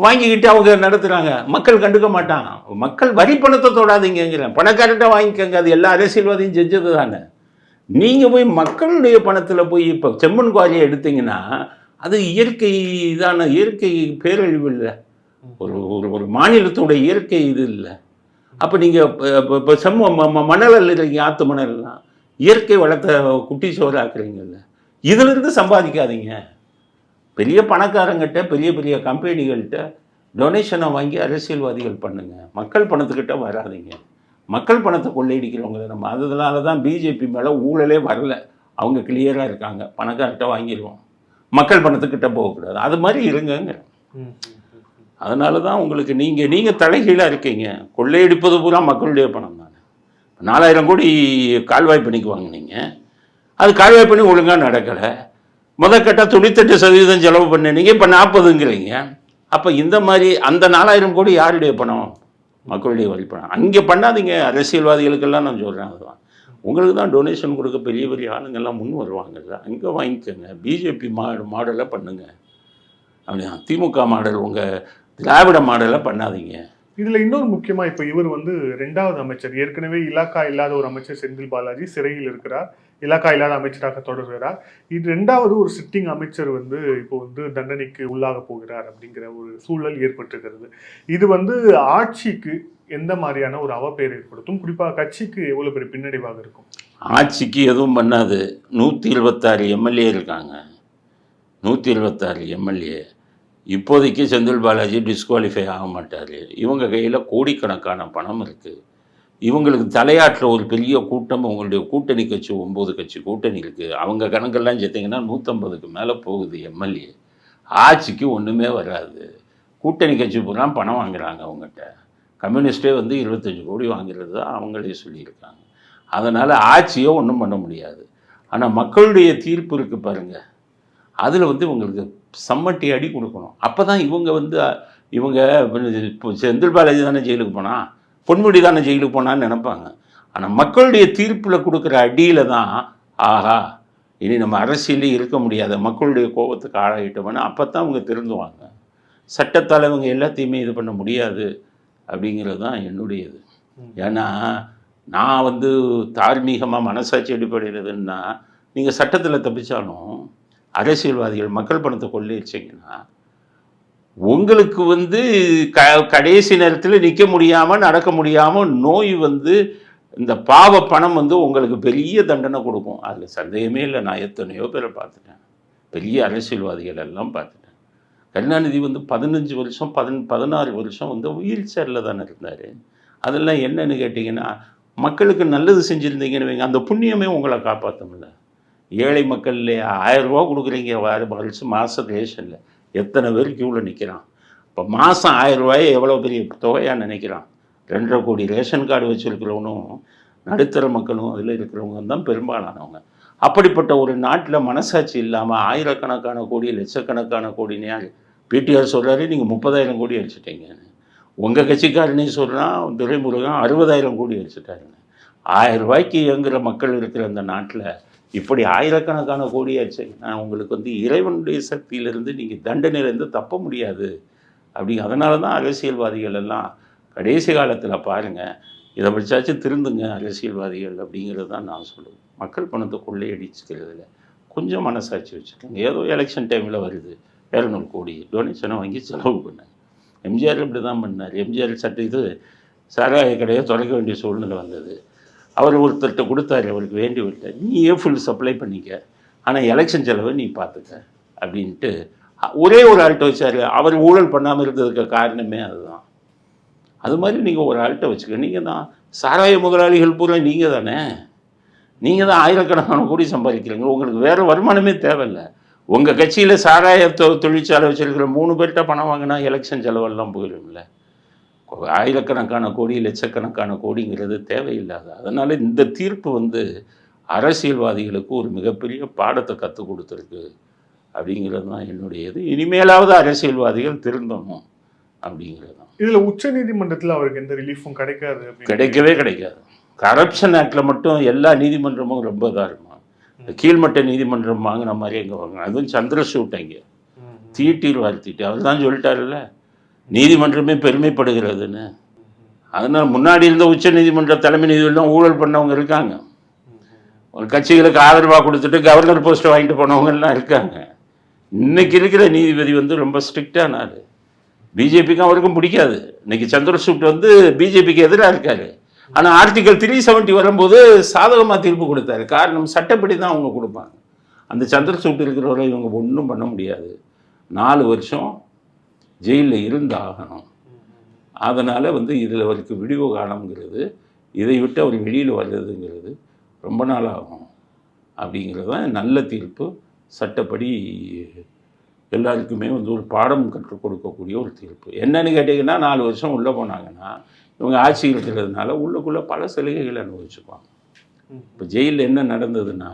வாங்கிக்கிட்டு அவங்க நடத்துகிறாங்க. மக்கள் கண்டுக்க மாட்டான். மக்கள் வரி பணத்தை தொடாதீங்கிறேன், பணக்காரர்கிட்ட வாங்கிக்கோங்க. அது எல்லா அரசியல்வாதியும் செஞ்சது தானே. நீங்கள் போய் மக்களுடைய பணத்தில் போய் இப்போ செம்மண் குவாரியை எடுத்தீங்கன்னா அது இயற்கை தான, இயற்கை பேரழிவு இல்லை, ஒரு ஒரு ஒரு மாநிலத்தோட இயற்கை இது இல்லை. அப்போ நீங்கள் இப்போ மணல் இல்லைங்க, ஆற்று மணல்லாம் இயற்கை வளத்தை குட்டி சோறு ஆக்குறீங்கல்ல, இதிலிருந்து சம்பாதிக்காதீங்க. பெரிய பணக்காரங்கிட்ட பெரிய பெரிய கம்பெனிகள்கிட்ட டொனேஷனை வாங்கி அரசியல்வாதிகள் பண்ணுங்க, மக்கள் பணத்துக்கிட்ட வராதிங்க. மக்கள் பணத்தை கொள்ளையடிக்கிறவங்க நம்ம, அதனால தான் பிஜேபி மேலே ஊழலே வரல. அவங்க கிளியராக இருக்காங்க, பணக்கார்கிட்ட வாங்கிடுவோம், மக்கள் பணத்துக்கிட்ட போகக்கூடாது, அது மாதிரி இருங்கங்க. அதனால தான் உங்களுக்கு நீங்கள் தலைகீழாக இருக்கீங்க. கொள்ளையடிப்பது பூரா மக்களுடைய பணம் தானே. 4000 கோடி கால்வாய் பணிக்கு வாங்கினீங்க, அது கால்வாய் பண்ணி ஒழுங்காக நடக்கலை. முதற்கட்ட 98% செலவு பண்ணினீங்க, இப்போ 40ங்கிறீங்க. அப்போ இந்த மாதிரி அந்த 4000 கோடி யாருடைய பணம்? மக்களுடைய வரி பணம். அங்கே பண்ணாதீங்க. அரசியல்வாதிகளுக்கெல்லாம் நான் சொல்கிறேன், அதுதான் உங்களுக்கு தான் டொனேஷன் கொடுக்க பெரிய பெரிய ஆளுங்கள்லாம் முன் வருவாங்கல்ல, அங்கே வாங்கிக்கோங்க. பிஜேபி மாடலை பண்ணுங்க, அப்படியா? திமுக மாடல், உங்கள் திராவிட மாடலை பண்ணாதீங்க. இதில் இன்னொரு முக்கியமாக இப்போ இவர் வந்து 2வது அமைச்சர், ஏற்கனவே இலாக்கா இல்லாத ஒரு அமைச்சர் செந்தில் பாலாஜி சிறையில் இருக்கிறார், இலாக்கா இல்லாத அமைச்சராக தொடர்கிறார். இது 2வது ஒரு சிட்டிங் அமைச்சர் வந்து இப்போ வந்து தண்டனைக்கு உள்ளாக போகிறார் அப்படிங்கிற ஒரு சூழல் ஏற்பட்டிருக்கிறது. இது வந்து ஆட்சிக்கு எந்த மாதிரியான ஒரு அவப்பெயர் ஏற்படுத்தும்? குறிப்பாக கட்சிக்கு எவ்வளோ பெரிய பின்னடைவாக இருக்கும்? ஆட்சிக்கு எதுவும் பண்ணாது. 176 எம்எல்ஏ இருக்காங்க, 176 எம்எல்ஏ. இப்போதைக்கு செந்தில் பாலாஜி டிஸ்குவாலிஃபை ஆக மாட்டார். இவங்க கையில் கோடிக்கணக்கான பணம் இருக்குது. இவங்களுக்கு தலையாற்ற ஒரு பெரிய கூட்டம், உங்களுடைய கூட்டணி கட்சி 9 கட்சி கூட்டணி இருக்குது. அவங்க கணக்கெல்லாம் சேர்த்திங்கன்னா 150க்கு மேலே போகுது எம்எல்ஏ. ஆட்சிக்கு ஒன்றுமே வராது. கூட்டணி கட்சி பூரா பணம் வாங்குறாங்க அவங்ககிட்ட. கம்யூனிஸ்டே வந்து 25 கோடி வாங்கிறது தான் அவங்களே சொல்லியிருக்காங்க. அதனால் ஆட்சியோ ஒன்றும் பண்ண முடியாது. ஆனால் மக்களுடைய தீர்ப்பு இருக்குது பாருங்கள், அதில் வந்து உங்களுக்கு சம்மட்டி அடி கொடுக்கணும். அப்போ தான் இவங்க இப்போ செந்தில் பாலாஜி தானே ஜெயிலுக்கு போனால், பொன்முடி தானே ஜெயிலுக்கு போனான்னு நினைப்பாங்க. ஆனால் மக்களுடைய தீர்ப்பில் கொடுக்குற அடியில் தான் ஆஹா இனி நம்ம அரசியலே இருக்க முடியாத, மக்களுடைய கோபத்துக்கு ஆளாகிட்டோம்னா அப்போ தான் அவங்க திருந்துவாங்க. சட்டத்தால் இவங்க எல்லாத்தையுமே இது பண்ண முடியாது அப்படிங்கிறது தான் என்னுடையது. ஏன்னா நான் வந்து தார்மீகமாக மனசாட்சி அடிப்படையிலதுன்னா, நீங்கள் சட்டத்தில் தப்பிச்சாலும் அரசியல்வாதிகள் மக்கள் பணத்தை கொள்ளையடிச்சிங்கன்னா உங்களுக்கு வந்து கடைசி நேரத்தில் நிற்க முடியாமல் நடக்க முடியாமல் நோய் வந்து இந்த பாவ பணம் வந்து உங்களுக்கு பெரிய தண்டனை கொடுக்கும். அதில் சந்தேகமே இல்லை. நான் எத்தனையோ பேரை பார்த்துட்டேன், பெரிய அரசியல்வாதிகள் எல்லாம் பார்த்துட்டேன். கருணாநிதி வந்து 15 வருஷம் 16 வருஷம் வந்து வீல் சேரில் தானே இருந்தார். அதெல்லாம் என்னன்னு கேட்டிங்கன்னா, மக்களுக்கு நல்லது செஞ்சுருந்தீங்கன்னு வைங்க, அந்த புண்ணியமே உங்களை காப்பாற்றமில்ல. ஏழை மக்கள் இல்லையா, 1000 ரூபா கொடுக்குறீங்க வருஷம் மாதம் ரேஷனில், எத்தனை பேர் க்யூவில் நிற்கிறான். இப்போ மாதம் 1000 ரூபாயை எவ்வளோ பெரிய தொகையாக நினைக்கிறான். 2.5 கோடி ரேஷன் கார்டு வச்சுருக்கிறவனும் நடுத்தர மக்களும் அதில் இருக்கிறவங்க தான் பெரும்பாலானவங்க. அப்படிப்பட்ட ஒரு நாட்டில் மனசாட்சி இல்லாமல் ஆயிரக்கணக்கான கோடி லட்சக்கணக்கான கோடினே பிடிஆர் சொல்கிறாரு, நீங்கள் 30,000 கோடி அடிச்சிட்டீங்கன்னு. உங்கள் கட்சிக்காரனே சொல்கிறான், துரைமுருகன் 60,000 கோடி அடிச்சிட்டாருன்னு. 1000 ரூபாய்க்கு இயங்குகிற மக்கள் இருக்கிற அந்த நாட்டில் இப்படி ஆயிரக்கணக்கான கோடி ஆச்சுங்கன்னா உங்களுக்கு வந்து இறைவனுடைய சக்தியிலிருந்து நீங்கள் தண்டனையிலேருந்து தப்ப முடியாது. அப்படி அதனால தான் அரசியல்வாதிகள் எல்லாம் கடைசி காலத்தில் பாருங்கள், இதை படித்தாச்சும் திருந்துங்க அரசியல்வாதிகள் அப்படிங்கிறது தான் நான் சொல்லுவேன். மக்கள் பணத்தை கொள்ளையடிச்சுக்கிறதுல கொஞ்சம் மனசாட்சி வச்சுக்கோங்க. ஏதோ எலெக்ஷன் டைமில் வருது 200 கோடி டொனேஷனை வாங்கி செலவு பண்ணாங்க. எம்ஜிஆர் இப்படி தான் பண்ணார். எம்ஜிஆர் இது சாராய கடையை திறக்க வேண்டிய சூழ்நிலை வந்தது. அவர் ஒருத்தர்கிட்ட கொடுத்தாரு, அவருக்கு வேண்டி விட்டார், நீயே ஃபுல் சப்ளை பண்ணிக்க, ஆனால் எலெக்ஷன் செலவை நீ பார்த்துக்க அப்படின்ட்டு ஒரே ஒரு ஆள்கிட்ட வச்சார். அவர் ஊழல் பண்ணாமல் இருந்ததுக்கு காரணமே அதுதான். அது மாதிரி நீங்கள் ஒரு ஆள்கிட்ட வச்சுக்க. நீங்கள் தான் சாராய முதலாளிகள் பூரா நீங்கள் தானே, நீங்கள் தான் ஆயிரக்கணக்கான கோடி சம்பாதிக்கிறீங்க. உங்களுக்கு வேறு வருமானமே தேவையில்லை. உங்கள் கட்சியில் சாராய தொழிற்சாலை வச்சுருக்கிற 3 பேர்கிட்ட பணம் வாங்கினா எலெக்ஷன் செலவெல்லாம் போயிடும்ல. ஆயிரக்கணக்கான கோடி லட்சக்கணக்கான கோடிங்கிறது தேவையில்லாத. அதனால் இந்த தீர்ப்பு வந்து அரசியல்வாதிகளுக்கு ஒரு மிகப்பெரிய பாடத்தை கற்றுக் கொடுத்துருக்கு அப்படிங்கிறது தான் என்னுடையது. இனிமேலாவது அரசியல்வாதிகள் திருந்தணும் அப்படிங்கிறது தான். இதில் உச்ச நீதிமன்றத்தில் அவருக்கு எந்த ரிலீஃபும் கிடைக்காது, கிடைக்கவே கிடைக்காது. கரப்ஷன் ஆக்டில் மட்டும் எல்லா நீதிமன்றமும் ரொம்ப இதாக இருக்கும். கீழ்மட்ட நீதிமன்றம் வாங்கின மாதிரி எங்கே வாங்கினா, அதுவும் சந்திரசூட் அங்கே தீட்டிட்டு அவர் தான் சொல்லிட்டாருல்ல, நீதிமன்றமே பெருமைப்படுகிறதுன்னு. அதனால் முன்னாடி இருந்த உச்ச நீதிமன்ற தலைமை நீதிபதிலாம் ஊழல் பண்ணவங்க இருக்காங்க. ஒரு கட்சிகளுக்கு ஆதரவாக கொடுத்துட்டு கவர்னர் போஸ்ட்டை வாங்கிட்டு போனவங்கலாம் இருக்காங்க. இன்னைக்கு இருக்கிற நீதிபதி வந்து ரொம்ப ஸ்ட்ரிக்டான ஆள். பிஜேபிக்கும் அவருக்கும் பிடிக்காது. இன்னைக்கு சந்திரசூட் வந்து பிஜேபிக்கு எதிராக இருக்காரு. ஆனால் ஆர்டிகல் 370 வரும்போது சாதகமாக தீர்ப்பு கொடுத்தாரு. காரணம் சட்டப்படி தான் அவங்க கொடுப்பாங்க. அந்த சந்திரசூட் இருக்கிறவரை இவங்க ஒன்றும் பண்ண முடியாது. 4 வருஷம் ஜெயிலில் இருந்தாகணும். அதனால் வந்து இதில் அவருக்கு விடிவு காலம்ங்கிறது, இதை விட்டு அவர் வெளியில் வர்றதுங்கிறது ரொம்ப நாள் ஆகும். அப்படிங்கிறது தான் நல்ல தீர்ப்பு. சட்டப்படி எல்லாருக்குமே வந்து ஒரு பாடம் கற்றுக் கொடுக்கக்கூடிய ஒரு தீர்ப்பு. என்னன்னு கேட்டிங்கன்னா 4 வருஷம் உள்ளே போனாங்கன்னா இவங்க ஆட்சி இருக்கிறதுனால உள்ளுக்குள்ளே பல சலுகைகள் அனுபவிச்சுப்பாங்க. இப்போ ஜெயிலில் என்ன நடந்ததுன்னா,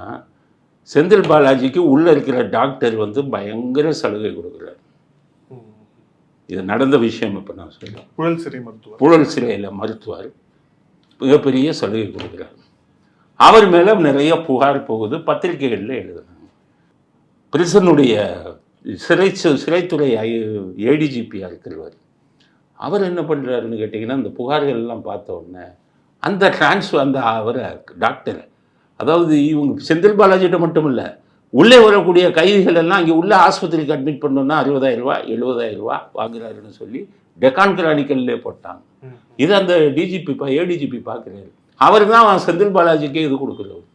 செந்தில் பாலாஜிக்கு உள்ளே இருக்கிற டாக்டர் வந்து பயங்கர சலுகை கொடுக்குறாரு. இது நடந்த விஷயம். இப்போ நான் சொல்கிறேன், புழல் சிறையில் மருத்துவர் மிகப்பெரிய சலுகை கொடுக்குறாரு. அவர் மேலே நிறைய புகார் போகுது, பத்திரிகைகளில் எழுதுனாங்க. பிரிசனுடைய சிறைத்துறை ஏடிஜிபியாக இருக்கிறவர் அவர் என்ன பண்ணுறாருன்னு கேட்டிங்கன்னா, அந்த புகார்கள் எல்லாம் பார்த்த உடனே அந்த அவரை டாக்டரை, அதாவது இவங்க செந்தில் பாலாஜிட்ட மட்டும் இல்லை, உள்ளே வரக்கூடிய கைதிகள் எல்லாம் இங்கே உள்ள ஆஸ்பத்திரிக்கு அட்மிட் பண்ணோன்னா 60,000 ரூபா 70,000 ரூபா வாங்குறாருன்னு சொல்லி டெக்கான் கிரானிக்கல்லே போட்டாங்க. இது அந்த ஏடிஜிபி பார்க்குறாரு. அவர் தான் செந்தில் பாலாஜிக்கே இது கொடுக்குறவர்.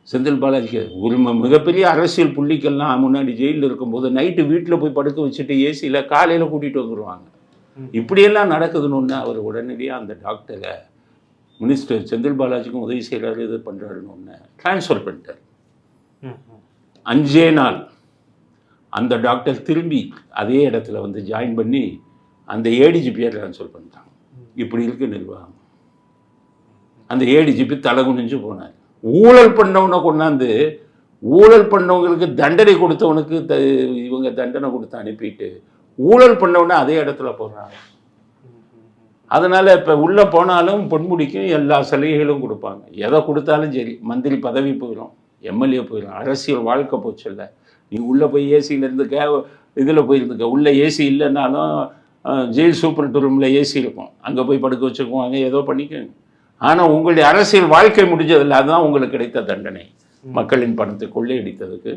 செந்தில் பாலாஜிக்கு ஒரு மிகப்பெரிய அரசியல் புள்ளிக்கெல்லாம் முன்னாடி ஜெயிலில் இருக்கும்போது நைட்டு வீட்டில் போய் படுக்க வச்சுட்டு ஏசியில் காலையில் கூட்டிகிட்டு வந்துடுவாங்க. இப்படியெல்லாம் நடக்குதுன்னு அவர் உடனடியாக அந்த டாக்டரை மினிஸ்டர் செந்தில் பாலாஜிக்கும் உதவி செய்கிறாரு, இது பண்ணுறாருன்னு ஒன்று ட்ரான்ஸ்ஃபர் பண்ணிட்டார். 5 நாள் அந்த டாக்டர் திரும்பி அதே இடத்துல வந்து ஜாயின் பண்ணி அந்த ஏடிஜிபியை ட்ரான்ஸ்ஃபர் பண்ணிட்டாங்க. இப்படி இருக்கு நிர்வாகம். அந்த ஏடிஜிபி தலை குனிஞ்சு போனார். ஊழல் பண்ணவனை கொண்டாந்து ஊழல் பண்ணவங்களுக்கு தண்டனை கொடுத்தவனுக்கு இவங்க தண்டனை கொடுத்து அனுப்பிட்டு ஊழல் பண்ணவனே அதே இடத்துல போடுறாங்க. அதனால் இப்போ உள்ளே போனாலும் பொன்முடிக்கும் எல்லா சலுகைகளும் கொடுப்பாங்க. எதை கொடுத்தாலும் சரி, மந்திரி பதவி போயிடும், எம்எல்ஏ போயிடும், அரசியல் வாழ்க்கை போச்சு. இல்லை, நீ உள்ளே போய் ஏசியிலேருந்து இதில் போயிருந்துக்க. உள்ளே ஏசி இல்லைன்னாலும் ஜெயில் சூப்பரண்ட் ரூமில் ஏசி இருக்கும், அங்கே போய் படுக்க வச்சுக்குவாங்க, ஏதோ பண்ணிக்கோங்க. ஆனால் உங்களுடைய அரசியல் வாழ்க்கை முடிஞ்சதில்லை, அதுதான் உங்களுக்கு கிடைத்த தண்டனை. மக்களின் பணத்தை கொள்ளையடித்ததுக்கு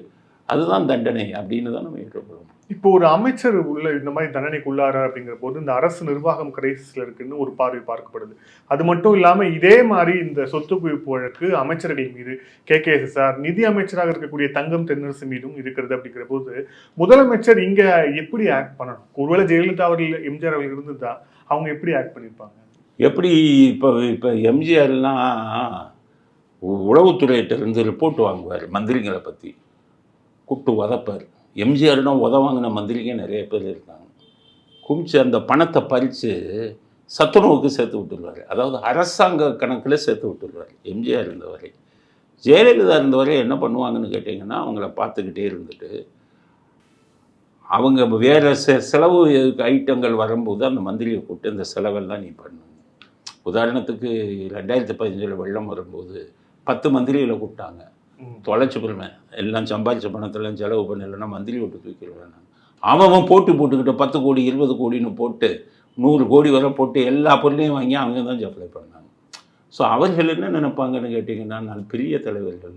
அதுதான் தண்டனை அப்படின்னு தான் நம்ம ஏற்றுக்கொள்ளும். இப்போ ஒரு அமைச்சர் உள்ள இந்த மாதிரி தண்டனைக்கு உள்ளாரா அப்படிங்கிற போது இந்த அரசு நிர்வாகம் கிரைசிஸ்ல இருக்குன்னு ஒரு பார்வை பார்க்கப்படுது. அது மட்டும் இல்லாமல் இதே மாதிரி இந்த சொத்து குவிப்பு வழக்கு அமைச்சர்கள் மீது KKSSR நிதி அமைச்சராக இருக்கக்கூடிய தங்கம் தென்னரசு மீதும் இருக்கிறது. அப்படிங்கிற போது முதலமைச்சர் இங்க எப்படி ஆக்ட் பண்ணணும்? ஒருவேளை ஜெயலலிதா அவர்கள் எம்ஜிஆர் அவர்கள் இருந்துதா அவங்க எப்படி ஆக்ட் பண்ணியிருப்பாங்க? எப்படி இப்போ எம்ஜிஆர்லாம் உளவுத்துறையிட்ட இருந்து ரிப்போர்ட் வாங்குவார் மந்திரிகளை பற்றி, கூப்பிட்டு உதப்பார். எம்ஜிஆர்னா உதவாங்கின மந்திரிங்க நிறைய பேர் இருக்காங்க. குமிச்சு அந்த பணத்தை பறித்து சத்துணவுக்கு சேர்த்து விட்டுருவார். அதாவது அரசாங்க கணக்கில் சேர்த்து விட்டுருவார் எம்ஜிஆர் இருந்தவரை. ஜெயலலிதா இருந்தவரை என்ன பண்ணுவாங்கன்னு கேட்டிங்கன்னா, அவங்கள பார்த்துக்கிட்டே இருந்துட்டு அவங்க வேறு செலவு ஐட்டங்கள் வரும்போது அந்த மந்திரியை கூப்பிட்டு இந்த செலவெல்லாம் நீ பண்ணு. உதாரணத்துக்கு 2015 வெள்ளம் வரும்போது 10 மந்திரிகளை கூப்பிட்டாங்க. தொலைச்சி போடுவேன், எல்லாம் சம்பாதிச்ச பணத்தெல்லாம் செலவு பண்ணலைன்னா மந்திரி விட்டு தூக்கிடுவேன். அவன் போட்டுக்கிட்ட 10 கோடி 20 கோடின்னு போட்டு 100 கோடி வரை போட்டு எல்லா பொருளையும் வாங்கி அவங்க தான் சப்ளை பண்ணாங்க. ஸோ அவர்கள் என்ன நினைப்பாங்கன்னு கேட்டிங்கன்னா, நான் பெரிய தலைவர்கள்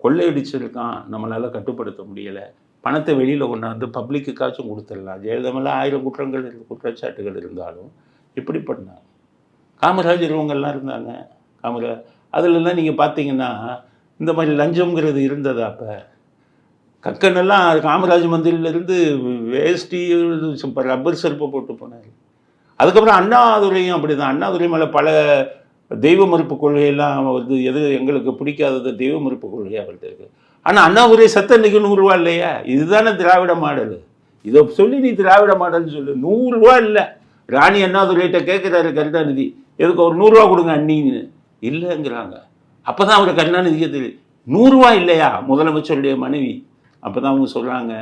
கொள்ளையடிச்சிருக்கான், நம்மளால் கட்டுப்படுத்த முடியலை, பணத்தை வெளியில் கொண்டாந்து பப்ளிக்குக்காச்சும் கொடுத்துடலாம். ஜெயலலிதா 1000 குற்றச்சாட்டுகள் இருந்தாலும் இப்படி பண்ணாங்க. காமராஜர் இவங்கெல்லாம் இருந்தாங்க. அதிலெல்லாம் நீங்கள் பார்த்தீங்கன்னா இந்த மாதிரி லஞ்சம்ங்கிறது இருந்ததா? அப்போ கக்கனெல்லாம் காமராஜ் மந்திரியிலேருந்து வேஷ்டி ரப்பர் செருப்பை போட்டு போனார். அதுக்கப்புறம் அண்ணாதுரையும் அப்படி தான். அண்ணாதுரை மேலே பல தெய்வ மறுப்பு கொள்கையெல்லாம் வந்து எது எங்களுக்கு பிடிக்காதது தெய்வ மறுப்பு கொள்கை அவர்கிட்ட இருக்குது. ஆனால் அண்ணாதுரை சத்த இன்றைக்கி 100 ரூபா இல்லையா? இதுதானே திராவிட மாடல். இதை சொல்லி நீ திராவிட மாடல்னு சொல்லு. 100 ரூபா இல்லை. ராணி அண்ணாதுரைகிட்ட கேட்குறாரு கருணாநிதி, எதுக்கு ஒரு 100 ரூபா கொடுங்க அண்ணின்னு. இல்லைங்கிறாங்க. அப்போ தான் அவர் கருணாநிதிக்கு தெரியும் 100 ரூபா இல்லையா முதலமைச்சருடைய மனைவி. அப்போ தான் அவங்க சொல்கிறாங்க,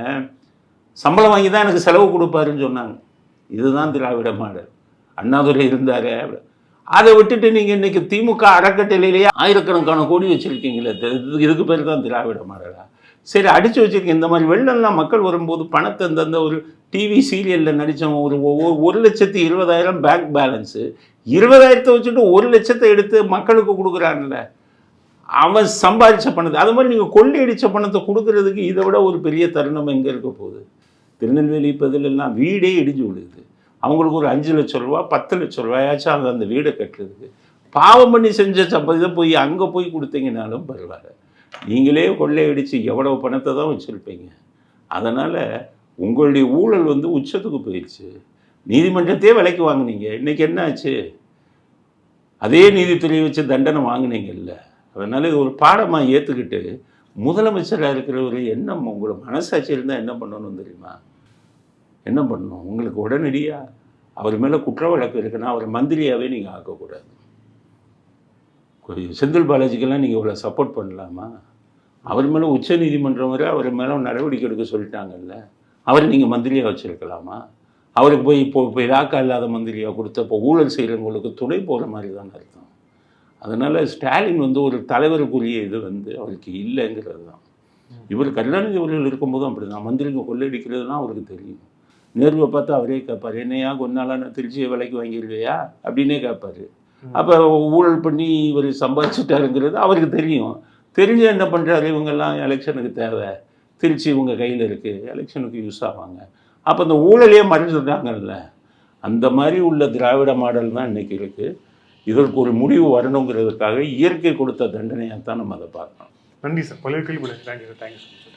சம்பளம் வாங்கி தான் எனக்கு செலவு கொடுப்பாருன்னு சொன்னாங்க. இதுதான் திராவிட மாடல். அண்ணாதுரை இருந்தார். அதை விட்டுட்டு நீங்கள் இன்றைக்கி திமுக அறக்கட்டளையிலேயே ஆயிரக்கணக்கான கோடி வச்சுருக்கீங்களே, இதுக்கு பேர் தான் திராவிட மாடலா? சரி, அடித்து வச்சுருக்கேன். இந்த மாதிரி வெள்ளம்லாம் மக்கள் வரும்போது பணத்தை இந்த ஒரு டிவி சீரியலில் நடித்தவன் ஒரு 1,20,000 பேங்க் பேலன்ஸு, 20,000 வச்சுட்டு 1 லட்சத்தை எடுத்து மக்களுக்கு கொடுக்குறாங்கல்ல, அவன் சம்பாதிச்ச பணத்தை, அது மாதிரி நீங்கள் கொள்ளையடித்த பணத்தை கொடுக்கறதுக்கு இதை விட ஒரு பெரிய தருணம் எங்கே இருக்க போகுது? திருநெல்வேலி பதிலெல்லாம் வீடே இடிஞ்சு விடுது. அவங்களுக்கு ஒரு 5 லட்சம் ரூபா 10 லட்சம் ரூபாயாச்சும் அந்த வீடை கட்டுறதுக்கு பாவம் பண்ணி செஞ்ச இதை போய் அங்கே போய் கொடுத்தீங்கனாலும் பரவாயில்ல. நீங்களே கொள்ளையடித்து எவ்வளோ பணத்தை தான் வச்சுருப்பீங்க. அதனால் உங்களுடைய ஊழல் வந்து உச்சத்துக்கு போயிடுச்சு. நீதிமன்றத்தையே விலைக்கு வாங்கினீங்க. இன்றைக்கி என்ன ஆச்சு? அதே நீதித்துறையை வச்சு தண்டனை வாங்கினீங்கல்ல. அதனால் இது ஒரு பாடமாக ஏற்றுக்கிட்டு முதலமைச்சராக இருக்கிறவர் என்ன உங்களை மனசாட்சி இருந்தால் என்ன பண்ணணும் தெரியுமா? என்ன பண்ணணும்? உங்களுக்கு உடனடியாக அவர் மேலே குற்ற வழக்கு இருக்குன்னா அவர் மந்திரியாகவே நீங்கள் ஆக்கக்கூடாது. செந்தில் பாலாஜிக்கெல்லாம் நீங்கள் இவ்வளோ சப்போர்ட் பண்ணலாமா? அவர் மேலே உச்ச நீதிமன்றம் வரை அவர் மேலே நடவடிக்கை எடுக்க சொல்லிட்டாங்கல்ல. அவரை நீங்கள் மந்திரியாக வச்சுருக்கலாமா? அவருக்கு போய் இப்போ இலாக்கா இல்லாத மந்திரியாக கொடுத்தப்போ ஊழல் செய்கிறவங்களுக்கு துணை போகிற மாதிரி தான் அர்த்தம். அதனால் ஸ்டாலின் வந்து ஒரு தலைவருக்குரிய இது வந்து அவருக்கு இல்லைங்கிறது தான். இவர் கருணாநிதி அவர்கள் இருக்கும்போதும் அப்படி தான். மந்திரிங்க கொள்ளையடிக்கிறது தான் அவருக்கு தெரியும். நேருவை பார்த்து அவரே கேட்பார், என்னையா கொன்னால நான் திருச்சியை விலைக்கு வாங்கிடுவையா அப்படின்னே கேட்பார். அப்போ ஊழல் பண்ணி இவர் சம்பாதிச்சிட்டாருங்கிறது அவருக்கு தெரியும். தெரிஞ்சு என்ன பண்ணுறாரு? இவங்கெல்லாம் எலெக்ஷனுக்கு தேவை, திருச்சி இவங்க கையில் இருக்குது, எலெக்ஷனுக்கு யூஸ் ஆவாங்க. அப்போ அந்த ஊழலையே மறைஞ்சிட்டாங்கல்ல. அந்த மாதிரி உள்ள திராவிட மாடல் தான் இன்றைக்கி இருக்குது. இதற்கு ஒரு முடிவு வரணுங்கிறதுக்காக இயற்கை கொடுத்த தண்டனையாக தான் நம்ம அதை பார்க்கணும். நன்றி சார். பல்வேறு கேள்வி. Thank you sir.